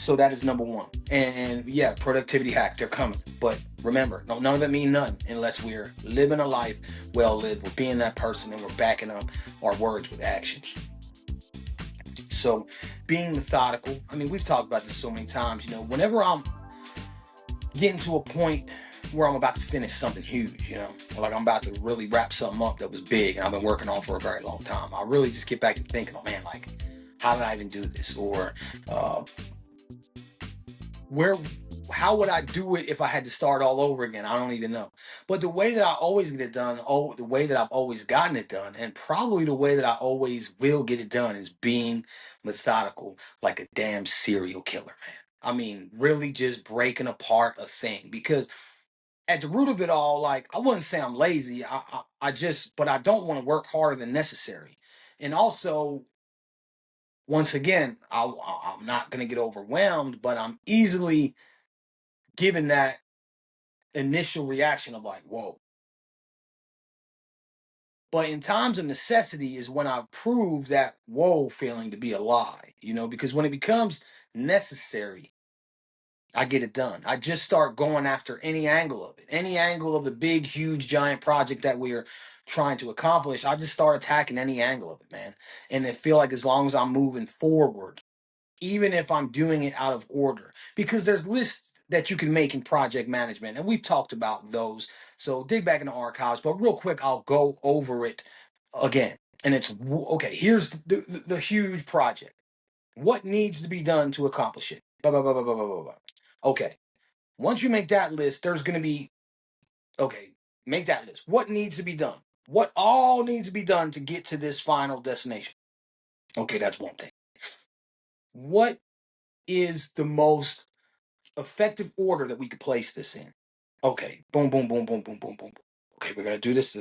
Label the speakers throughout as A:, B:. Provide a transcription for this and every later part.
A: So that is number one. And yeah, productivity hack, they're coming. But remember, none of them mean none unless we're living a life well lived. We're being that person and we're backing up our words with actions. So being methodical, I mean, we've talked about this so many times, whenever I'm getting to a point where I'm about to finish something huge, or like I'm about to really wrap something up that was big and I've been working on for a very long time, I really just get back to thinking, oh man, like, how did I even do this? Or how would I do it if I had to start all over again? I don't even know. But the way that I always get it done, the way that I've always gotten it done, and probably the way that I always will get it done is being methodical like a damn serial killer, man. I mean, really just breaking apart a thing. Because at the root of it all, like, I wouldn't say I'm lazy. But I don't want to work harder than necessary. And also, once again, I'm not going to get overwhelmed, but I'm easily given that initial reaction of like, whoa. But in times of necessity is when I've proved that whoa feeling to be a lie, because when it becomes necessary, I get it done. I just start going after any angle of it, any angle of the big, huge, giant project that we're trying to accomplish. I just start attacking any angle of it, man. And I feel like as long as I'm moving forward, even if I'm doing it out of order, because there's lists that you can make in project management, and we've talked about those. So dig back in the archives, but real quick, I'll go over it again. And it's okay. Here's the huge project. What needs to be done to accomplish it? Blah, blah, blah, blah, blah, blah, blah, blah. Okay. Once you make that list, there's going to be, okay, make that list. What needs to be done? What all needs to be done to get to this final destination? Okay, that's one thing. What is the most effective order that we could place this in? Okay, boom, boom, boom, boom, boom, boom, boom. Okay, we're going to do this.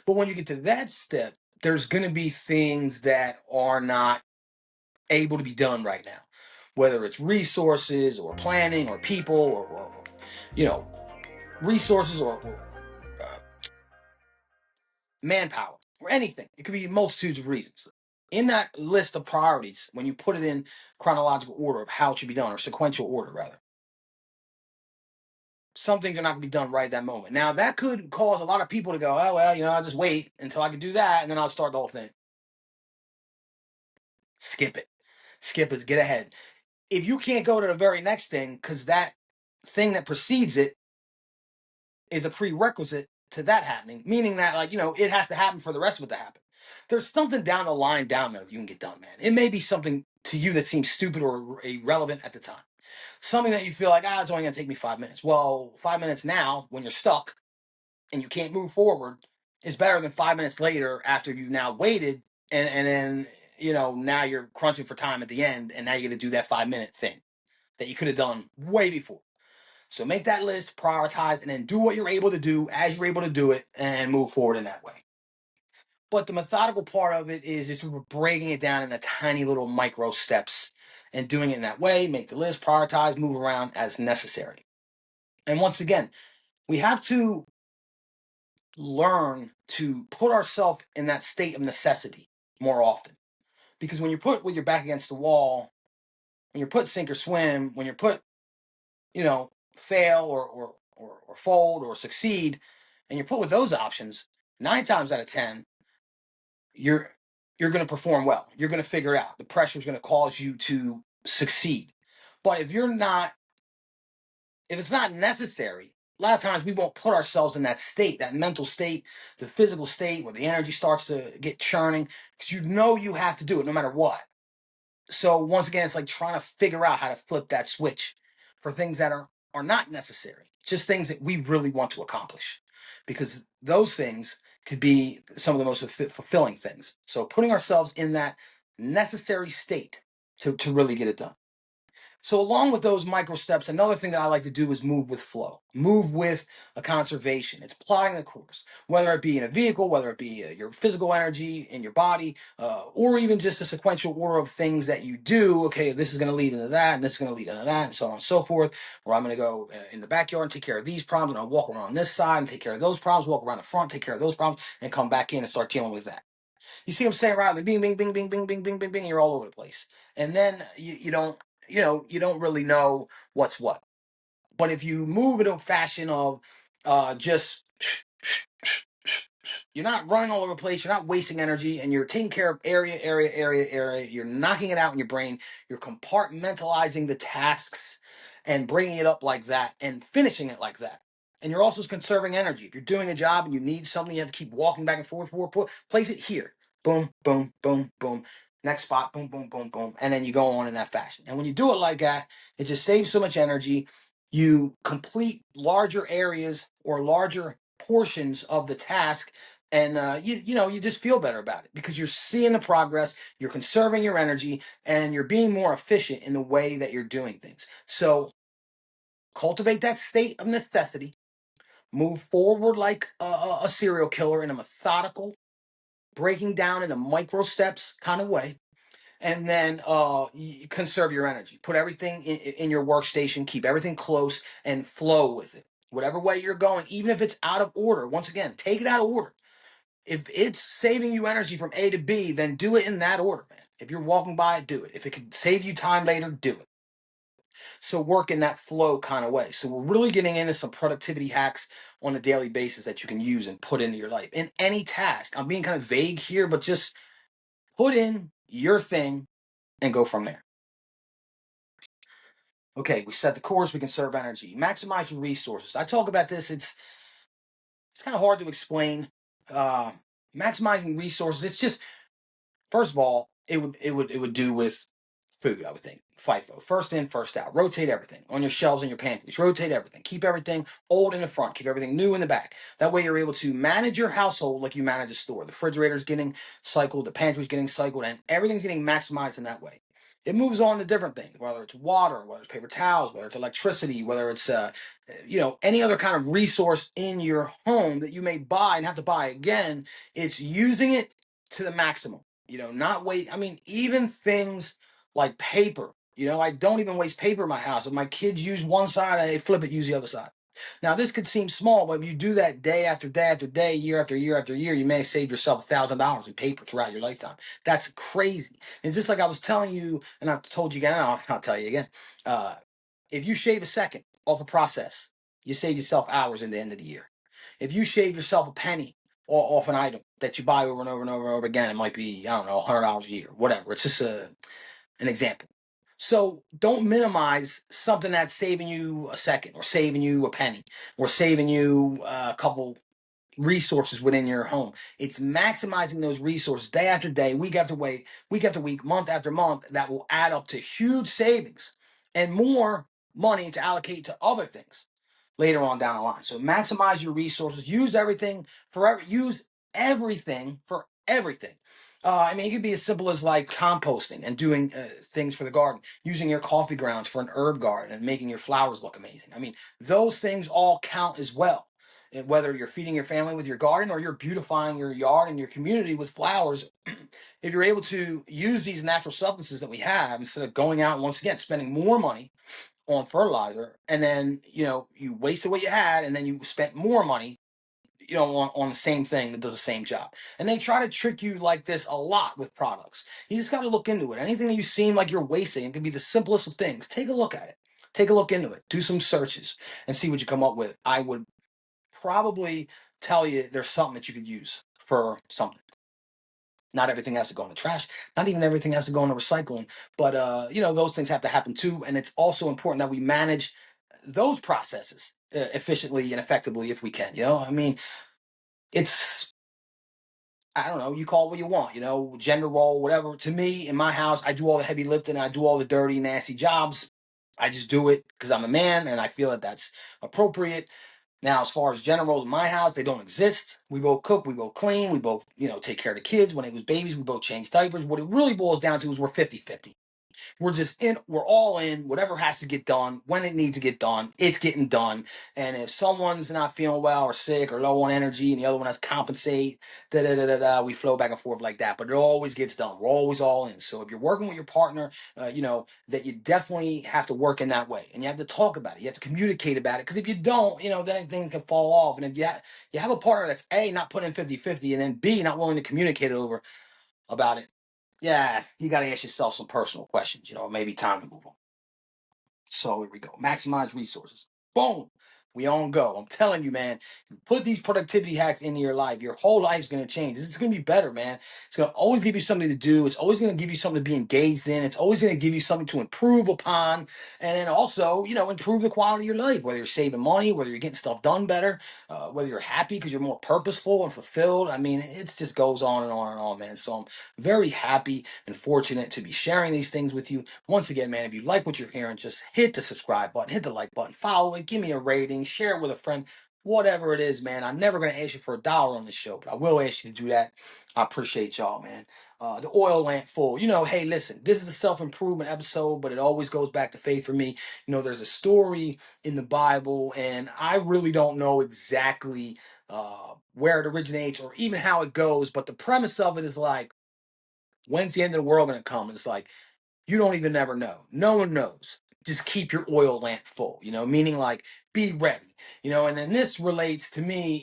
A: But when you get to that step, there's going to be things that are not able to be done right now, whether it's resources or planning or people or resources or manpower or anything. It could be multitudes of reasons. In that list of priorities, when you put it in chronological order of how it should be done, or sequential order rather, some things are not going to be done right at that moment. Now, that could cause a lot of people to go, oh, well, I'll just wait until I can do that, and then I'll start the whole thing. Skip it. Get ahead. If you can't go to the very next thing, because that thing that precedes it is a prerequisite to that happening, meaning that, like, it has to happen for the rest of it to happen. There's something down the line down there that you can get done, man. It may be something to you that seems stupid or irrelevant at the time. Something that you feel like, it's only going to take me 5 minutes. Well, 5 minutes now, when you're stuck and you can't move forward, is better than 5 minutes later after you've now waited and then, now you're crunching for time at the end and now you're going to do that 5 minute thing that you could have done way before. So make that list, prioritize, and then do what you're able to do as you're able to do it and move forward in that way. But the methodical part of it is just breaking it down into tiny little micro steps and doing it in that way. Make the list, prioritize, move around as necessary. And once again, we have to learn to put ourselves in that state of necessity more often. Because when you're put with your back against the wall, when you're put sink or swim, when you're put, fail or fold or succeed, and you're put with those options, 9 times out of 10, you're going to perform well. You're going to figure it out. The pressure is going to cause you to succeed. But if it's not necessary, a lot of times we won't put ourselves in that state, that mental state, the physical state where the energy starts to get churning, because you have to do it no matter what. So once again, it's like trying to figure out how to flip that switch for things that are not necessary, just things that we really want to accomplish, because those things could be some of the most fulfilling things. So putting ourselves in that necessary state to really get it done. So along with those micro steps, another thing that I like to do is move with flow, move with a conservation. It's plotting the course, whether it be in a vehicle, whether it be your physical energy in your body, or even just a sequential order of things that you do. Okay, this is going to lead into that, and this is going to lead into that, and so on and so forth. Or I'm going to go in the backyard and take care of these problems, and I'll walk around this side and take care of those problems, walk around the front, take care of those problems, and come back in and start dealing with that. You see what I'm saying, right? Like bing, bing, bing, bing, bing, bing, bing, bing, bing, and you're all over the place. And then you don't you don't really know what's what. But if you move in a fashion of just you're not running all over the place, you're not wasting energy, and you're taking care of area. You're knocking it out in your brain. You're compartmentalizing the tasks and bringing it up like that and finishing it like that. And you're also conserving energy. If you're doing a job and you need something, you have to keep walking back and forth, place it here. Boom, boom, boom, boom. Next spot, boom, boom, boom, boom. And then you go on in that fashion. And when you do it like that, it just saves so much energy. You complete larger areas or larger portions of the task, and you just feel better about it because you're seeing the progress, you're conserving your energy, and you're being more efficient in the way that you're doing things. So cultivate that state of necessity, move forward like a serial killer in a methodical, breaking down into micro steps kind of way, and then conserve your energy. Put everything in your workstation, keep everything close, and flow with it. Whatever way you're going, even if it's out of order, once again, take it out of order. If it's saving you energy from A to B, then do it in that order, man. If you're walking by it, do it. If it can save you time later, do it. So work in that flow kind of way. So we're really getting into some productivity hacks on a daily basis that you can use and put into your life in any task. I'm being kind of vague here, but just put in your thing and go from there. Okay, we set the course, we conserve energy. Maximize your resources. I talk about this, it's kind of hard to explain. Uh Maximizing resources, it's just first of all, it would do with food, I would think. FIFO, first in, first out. Rotate everything on your shelves in your pantries. Rotate everything. Keep everything old in the front. Keep everything new in the back. That way, you're able to manage your household like you manage a store. The refrigerator's getting cycled, the pantry's getting cycled, and everything's getting maximized in that way. It moves on to different things, whether it's water, whether it's paper towels, whether it's electricity, whether it's any other kind of resource in your home that you may buy and have to buy again. It's using it to the maximum. Not wait. I mean, even things like paper. I don't even waste paper in my house. If my kids use one side, I flip it, use the other side. Now, this could seem small, but if you do that day after day after day, year after year after year, you may save yourself $1,000 in paper throughout your lifetime. That's crazy. It's just like I was telling you, and I told you again, and I'll tell you again. Uh, if you shave a second off a process, you save yourself hours in the end of the year. If you shave yourself a penny off an item that you buy over and over and over and over again, it might be, I don't know, $100 a year, whatever. It's just an example. So don't minimize something that's saving you a second or saving you a penny or saving you a couple resources within your home. It's maximizing those resources day after day, week after week, month after month, that will add up to huge savings and more money to allocate to other things later on down the line. So maximize your resources, use everything for everything. I mean, it could be as simple as like composting and doing things for the garden, using your coffee grounds for an herb garden and making your flowers look amazing. I mean, those things all count as well. And whether you're feeding your family with your garden or you're beautifying your yard and your community with flowers, if you're able to use these natural substances that we have instead of going out and once again spending more money on fertilizer, and then you wasted what you had, and then you spent more money on the same thing that does the same job. And they try to trick you like this a lot with products. You just got to look into it. Anything that you seem like you're wasting, it can be the simplest of things. Take a look at it. Take a look into it. Do some searches and see what you come up with. I would probably tell you there's something that you could use for something. Not everything has to go in the trash. Not even everything has to go in the recycling. But those things have to happen too. And it's also important that we manage those processes efficiently and effectively if we can. I mean, it's I don't know, you call it what you want, gender role, whatever. To me, in my house, I do all the heavy lifting, I do all the dirty, nasty jobs. I just do it because I'm a man and I feel that that's appropriate. Now, as far as gender roles in my house, they don't exist. We both cook, we both clean, we both, take care of the kids. When it was babies, we both change diapers. What it really boils down to is we're 50-50. We're all in, whatever has to get done, when it needs to get done, it's getting done. And if someone's not feeling well or sick or low on energy and the other one has to compensate, we flow back and forth like that. But it always gets done. We're always all in. So if you're working with your partner, that you definitely have to work in that way. And you have to talk about it. You have to communicate about it. Because if you don't, then things can fall off. And if you have a partner that's A, not putting in 50-50, and then B, not willing to communicate about it, yeah, you got to ask yourself some personal questions. Maybe time to move on. So here we go. Maximize resources. Boom. We on go. I'm telling you, man. Put these productivity hacks into your life. Your whole life's gonna change. This is gonna be better, man. It's gonna always give you something to do. It's always gonna give you something to be engaged in. It's always gonna give you something to improve upon, and then also, improve the quality of your life. Whether you're saving money, whether you're getting stuff done better, whether you're happy because you're more purposeful and fulfilled. I mean, it just goes on and on and on, man. So I'm very happy and fortunate to be sharing these things with you. Once again, man, if you like what you're hearing, just hit the subscribe button, hit the like button, follow it, give me a rating, share it with a friend, whatever it is, man. I'm never going to ask you for $1 on this show, but I will ask you to do that. I appreciate y'all, man. The oil lamp full. Hey, listen, this is a self improvement episode, but it always goes back to faith for me. There's a story in the Bible, and I really don't know exactly where it originates or even how it goes, but the premise of it is like, when's the end of the world going to come? It's like, you don't even ever know. No one knows. Just keep your oil lamp full, meaning like be ready, and then this relates to me,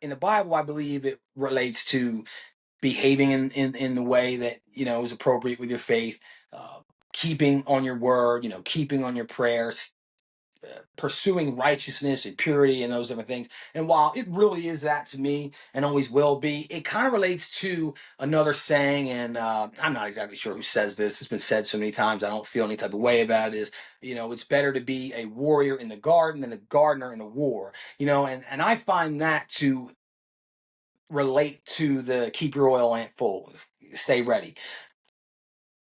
A: in the Bible, I believe it relates to behaving in the way that, is appropriate with your faith, uh, keeping on your word, keeping on your prayers, pursuing righteousness and purity and those different things. And while it really is that to me and always will be, it kind of relates to another saying. And I'm not exactly sure who says this. It's been said so many times. I don't feel any type of way about it. Is, it's better to be a warrior in the garden than a gardener in a war. And I find that to relate to the keep your oil lamp full, stay ready.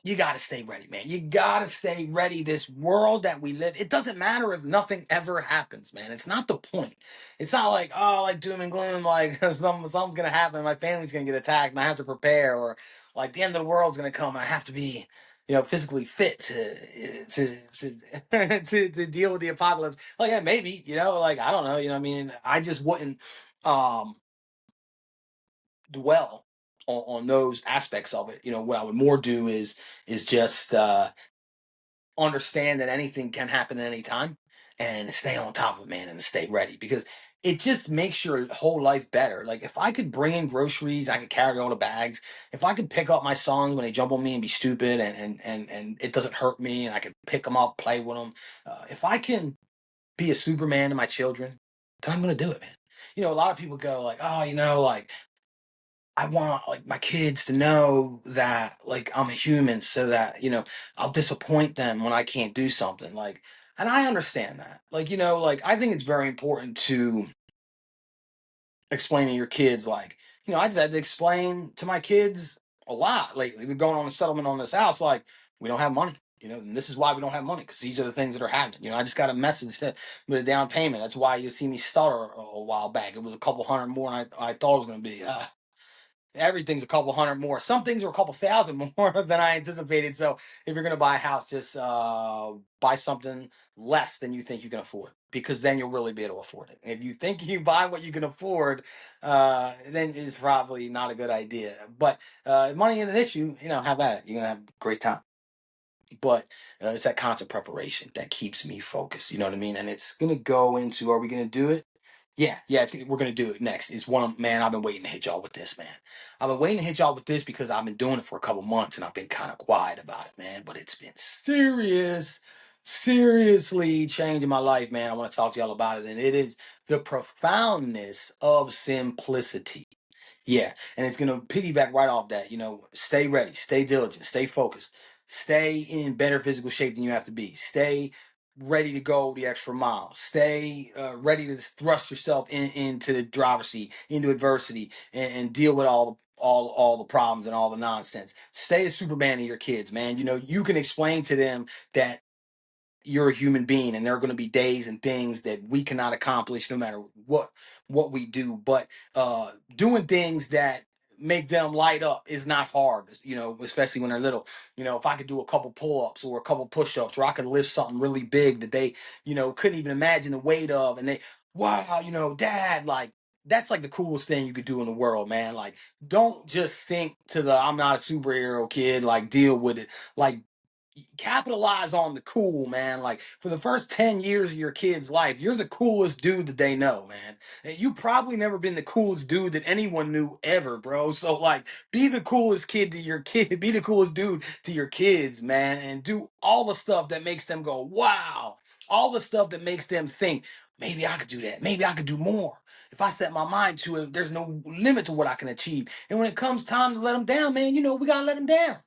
A: You got to stay ready, man. You got to stay ready. This world that we live, it doesn't matter if nothing ever happens, man. It's not the point. It's not like, oh, like doom and gloom, like something's going to happen. My family's going to get attacked and I have to prepare, or like the end of the world's going to come. And I have to be, physically fit to deal with the apocalypse. Like, yeah, maybe, like, I don't know, I mean, I just wouldn't, um, dwell on those aspects of it. What I would more do is just understand that anything can happen at any time and stay on top of it, man, and stay ready, because it just makes your whole life better. Like if I could bring in groceries, I could carry all the bags. If I could pick up my sons when they jump on me and be stupid, and it doesn't hurt me, and I could pick them up, play with them. If I can be a Superman to my children, then I'm gonna do it, man. A lot of people go like, oh, like I want like my kids to know that like I'm a human, so that I'll disappoint them when I can't do something, like, and I understand that, like, like I think it's very important to explain to your kids, like, I just had to explain to my kids a lot lately. We're going on a settlement on this house, like we don't have money, and this is why we don't have money, because these are the things that are happening. I just got a message with a down payment. That's why you see me stutter a while back. It was a couple hundred more than I thought it was going to be. Everything's a couple hundred more. Some things are a couple thousand more than I anticipated. So if you're going to buy a house, just buy something less than you think you can afford, because then you'll really be able to afford it. If you think you buy what you can afford, then it's probably not a good idea. But if money ain't an issue, have at it. You're going to have a great time. But it's that constant preparation that keeps me focused. You know what I mean? And it's going to go into, are we going to do it? Yeah, we're gonna do it next. It's man. I've been waiting to hit y'all with this, man. I've been waiting to hit y'all with this because I've been doing it for a couple months and I've been kind of quiet about it, man. But it's been seriously changing my life, man. I want to talk to y'all about it, and it is the profoundness of simplicity. Yeah, and it's gonna piggyback right off that. Stay ready, stay diligent, stay focused, stay in better physical shape than you have to be. Stay ready to go the extra mile. Stay ready to thrust yourself into the driver's seat, into adversity, and deal with all the problems and all the nonsense. Stay a Superman to your kids, man. You can explain to them that you're a human being, and there are going to be days and things that we cannot accomplish no matter what we do, but doing things that make them light up is not hard, especially when they're little. If I could do a couple pull-ups or a couple push-ups, or I could lift something really big that they couldn't even imagine the weight of, and they, wow, dad, like, that's like the coolest thing you could do in the world, man. Like, don't just sink to the I'm not a superhero kid, like deal with it. Like, capitalize on the cool, man. Like for the first 10 years of your kid's life, you're the coolest dude that they know, man. And you probably never been the coolest dude that anyone knew ever, bro. So like be the coolest kid to your kid, be the coolest dude to your kids, man, and do all the stuff that makes them go, wow. All the stuff that makes them think, maybe I could do that. Maybe I could do more. If I set my mind to it, there's no limit to what I can achieve. And when it comes time to let them down, man, we gotta let them down.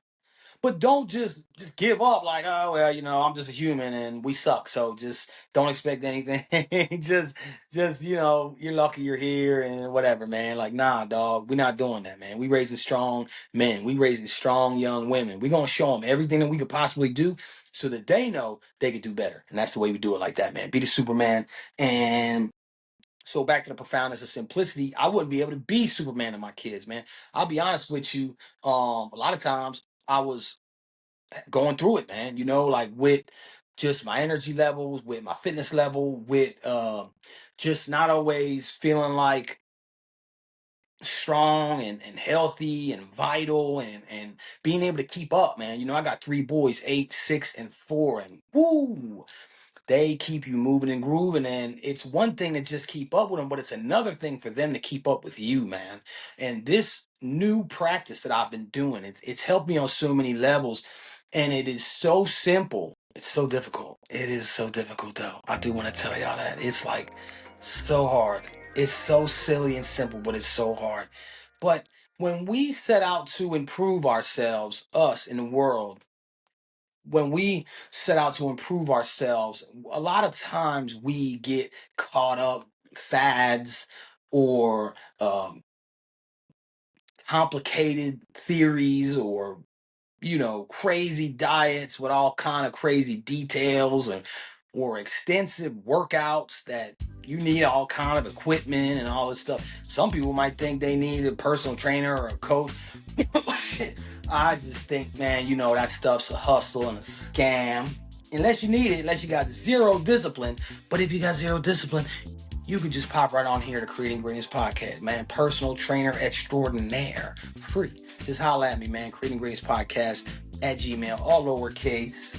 A: But don't just give up like, oh well, I'm just a human and we suck. So just don't expect anything. just you're lucky you're here and whatever, man. Like, nah, dog, we're not doing that, man. We raising strong men. We raising strong young women. We're gonna show them everything that we could possibly do so that they know they could do better. And that's the way we do it like that, man. Be the Superman. And so back to the profoundness of simplicity, I wouldn't be able to be Superman to my kids, man. I'll be honest with you. A lot of times I was going through it, man, like with just my energy levels, with my fitness level, with just not always feeling like strong and healthy and vital and being able to keep up, man. I got three boys, 8, 6, and 4, and woo, they keep you moving and grooving, and it's one thing to just keep up with them, but it's another thing for them to keep up with you, man. And this new practice that I've been doing, it's helped me on so many levels, and it is so simple. It's so difficult. It is so difficult, though. I do want to tell y'all that it's like so hard. It's so silly and simple, but it's so hard. But when we set out to improve ourselves, us in the world, when we set out to improve ourselves, a lot of times we get caught up fads or complicated theories or crazy diets with all kind of crazy details and or extensive workouts that you need all kind of equipment and all this stuff. Some people might think they need a personal trainer or a coach. I just think, man, that stuff's a hustle and a scam. Unless you need it, unless you got zero discipline. But if you got zero discipline, you can just pop right on here to Creating Greatness Podcast, man. Personal trainer extraordinaire. Free. Just holla at me, man. Creating Greatness Podcast at Gmail, all lowercase.